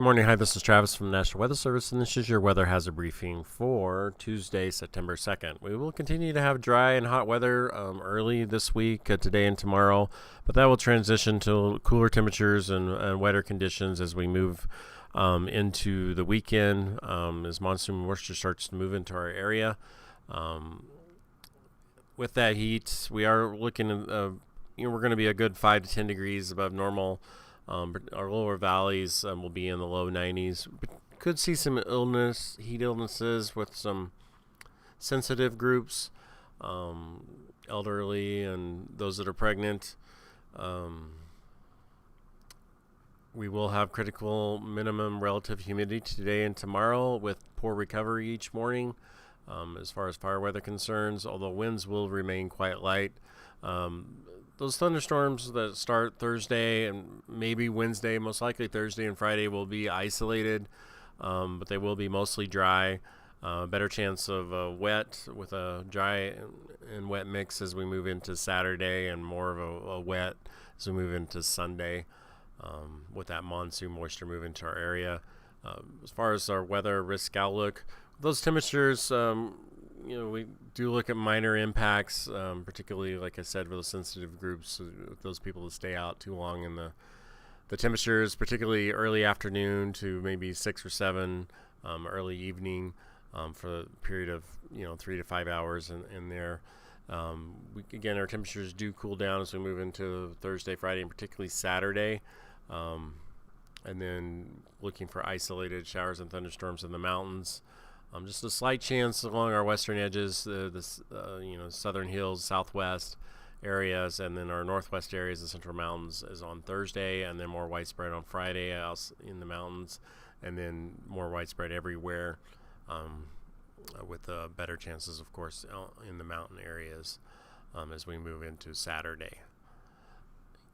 Good morning. Hi, this is Travis from the National Weather Service, and this is your weather hazard briefing for Tuesday, September 2nd. We will continue to have dry and hot weather early this week, today and tomorrow, but that will transition to cooler temperatures and wetter conditions as we move into the weekend, as monsoon moisture starts to move into our area. With that heat, we are looking at, we're going to be a good 5 to 10 degrees above normal. Our lower valleys will be in the low 90s. Could see some heat illnesses with some sensitive groups, elderly and those that are pregnant. We will have critical minimum relative humidity today and tomorrow with poor recovery each morning as far as fire weather concerns, although winds will remain quite light. Those thunderstorms that start Thursday and maybe Wednesday, most likely Thursday and Friday, will be isolated, but they will be mostly dry. Better chance of wet with a dry and wet mix as we move into Saturday, and more of a wet as we move into Sunday with that monsoon moisture moving to our area. As far as our weather risk outlook, those temperatures, we do look at minor impacts, particularly, like I said, for those sensitive groups, those people that stay out too long in the temperatures, particularly early afternoon to maybe 6 or 7, early evening, for a period of 3 to 5 hours in there. Again, our temperatures do cool down as we move into Thursday, Friday, and particularly Saturday. And then looking for isolated showers and thunderstorms in the mountains. Just a slight chance along our western edges, the southern hills, southwest areas, and then our northwest areas, the central mountains, is on Thursday, and then more widespread on Friday out in the mountains, and then more widespread everywhere, with better chances, of course, in the mountain areas as we move into Saturday.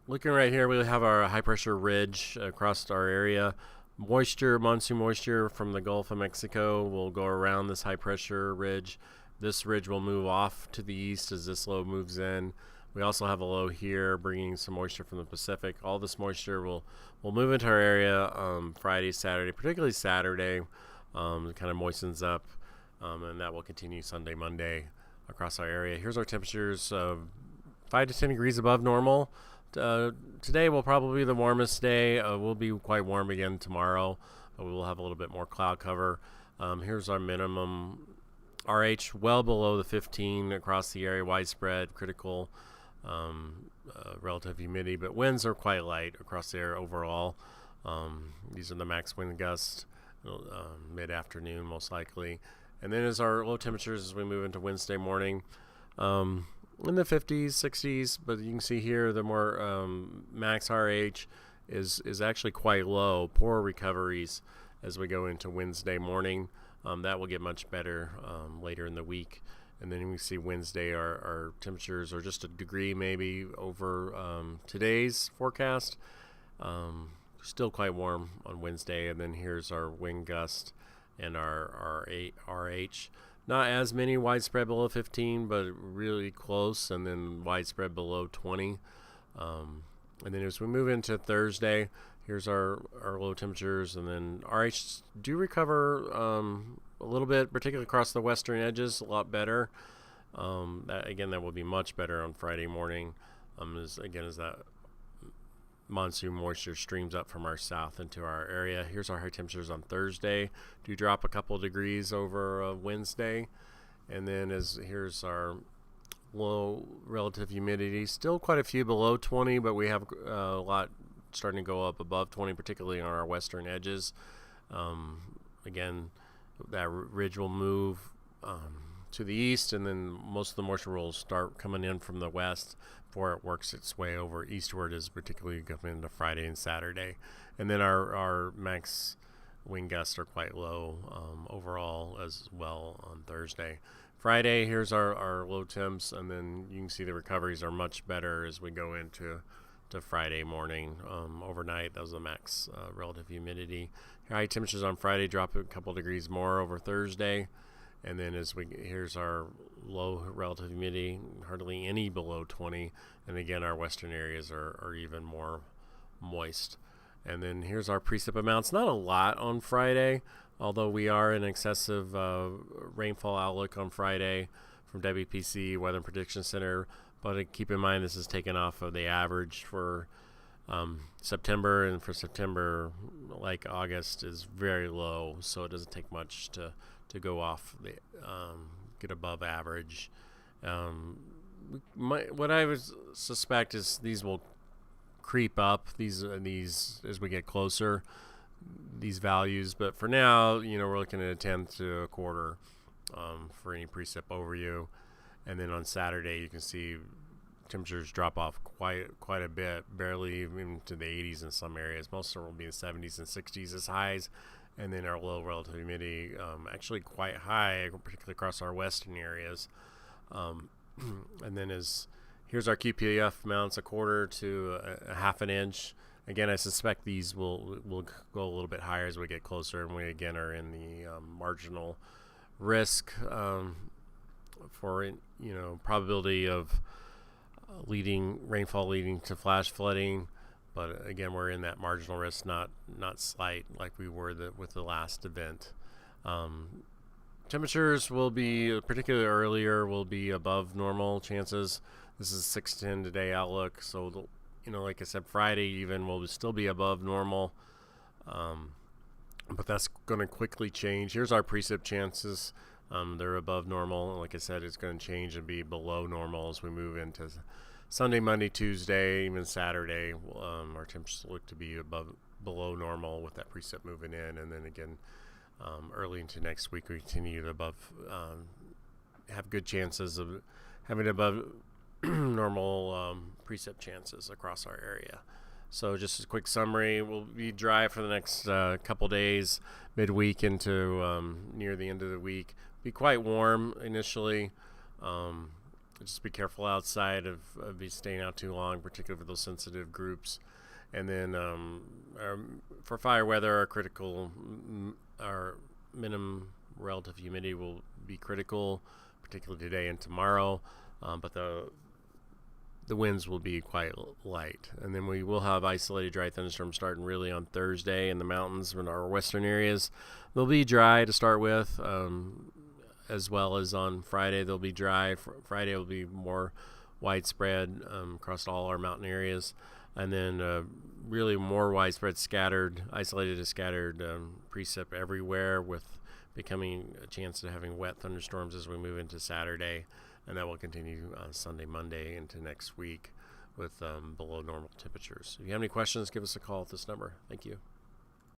Looking right here, we have our high pressure ridge across our area. Monsoon moisture from the Gulf of Mexico will go around this high pressure ridge. This ridge will move off to the east as this low moves in. We also have a low here bringing some moisture from the Pacific. All this moisture will move into our area Friday, Saturday, particularly Saturday. It kind of moistens up, and that will continue Sunday, Monday across our area. Here's our temperatures, 5 to 10 degrees above normal. Today will probably be the warmest day. We'll be quite warm again tomorrow, but we will have a little bit more cloud cover. Here's our minimum RH, well below the 15 across the area, widespread, critical relative humidity, but winds are quite light across the area overall. These are the max wind gusts, mid-afternoon most likely. And then as our low temperatures as we move into Wednesday morning, in the 50s, 60s, but you can see here the more max RH is actually quite low. Poor recoveries as we go into Wednesday morning. That will get much better later in the week. And then we see Wednesday, our temperatures are just a degree maybe over today's forecast. Still quite warm on Wednesday. And then here's our wind gust and our RH. Not as many widespread below 15, but really close, and then widespread below 20. And then as we move into Thursday, here's our low temperatures, and then RH do recover a little bit, particularly across the western edges, a lot better. That will be much better on Friday morning, as that monsoon moisture streams up from our south into our area. Here's our high temperatures on Thursday. Do drop a couple degrees over Wednesday. And then here's our low relative humidity. Still quite a few below 20, but we have a lot starting to go up above 20, particularly on our western edges. Again, that ridge will move to the east, and then most of the moisture will start coming in from the west before it works its way over eastward, as particularly coming into Friday and Saturday. And then our max wind gusts are quite low overall as well on Thursday. Friday, here's our low temps, and then you can see the recoveries are much better as we go into Friday morning. Overnight, that was the max relative humidity. High temperatures on Friday drop a couple degrees more over Thursday. And then here's our low relative humidity, hardly any below 20. And again, our western areas are even more moist. And then here's our precip amounts. Not a lot on Friday, although we are in excessive rainfall outlook on Friday from WPC Weather and Prediction Center. But keep in mind, this is taken off of the average for September, and for September, like August, is very low, so it doesn't take much to go off the get above average. What I would suspect is these will creep up these as we get closer, these values, but for now, we're looking at a tenth to a quarter for any precip over you. And then on Saturday, you can see temperatures drop off quite a bit, barely even to the 80s in some areas. Most of them will be in the 70s and 60s as highs, and then our low relative humidity actually quite high, particularly across our western areas. And then here's our QPF amounts, a quarter to a half an inch. Again, I suspect these will go a little bit higher as we get closer, and we again are in the marginal risk for probability of rainfall leading to flash flooding. But again, we're in that marginal risk, not slight like we were with the last event. Temperatures will be, particularly earlier, will be above normal chances. This is 6-10 today outlook, so like I said, Friday even will still be above normal, but that's going to quickly change. Here's our precip chances. They're above normal. Like I said, it's going to change and be below normal as we move into Sunday, Monday, Tuesday, even Saturday. Our temperatures look to be below normal with that precip moving in, and then again early into next week we continue to have good chances of having above normal precip chances across our area. So just a quick summary, we'll be dry for the next couple days, midweek into near the end of the week. Be quite warm initially. Just be careful outside of staying out too long, particularly for those sensitive groups. And then for fire weather, our minimum relative humidity will be critical, particularly today and tomorrow. But the winds will be quite light. And then we will have isolated dry thunderstorms starting really on Thursday in the mountains in our western areas. They'll be dry to start with, as well as on Friday they'll be dry. Friday will be more widespread across all our mountain areas. And then really more widespread isolated to scattered precip everywhere, with becoming a chance of having wet thunderstorms as we move into Saturday. And that will continue Sunday, Monday into next week with below normal temperatures. If you have any questions, give us a call at this number. Thank you.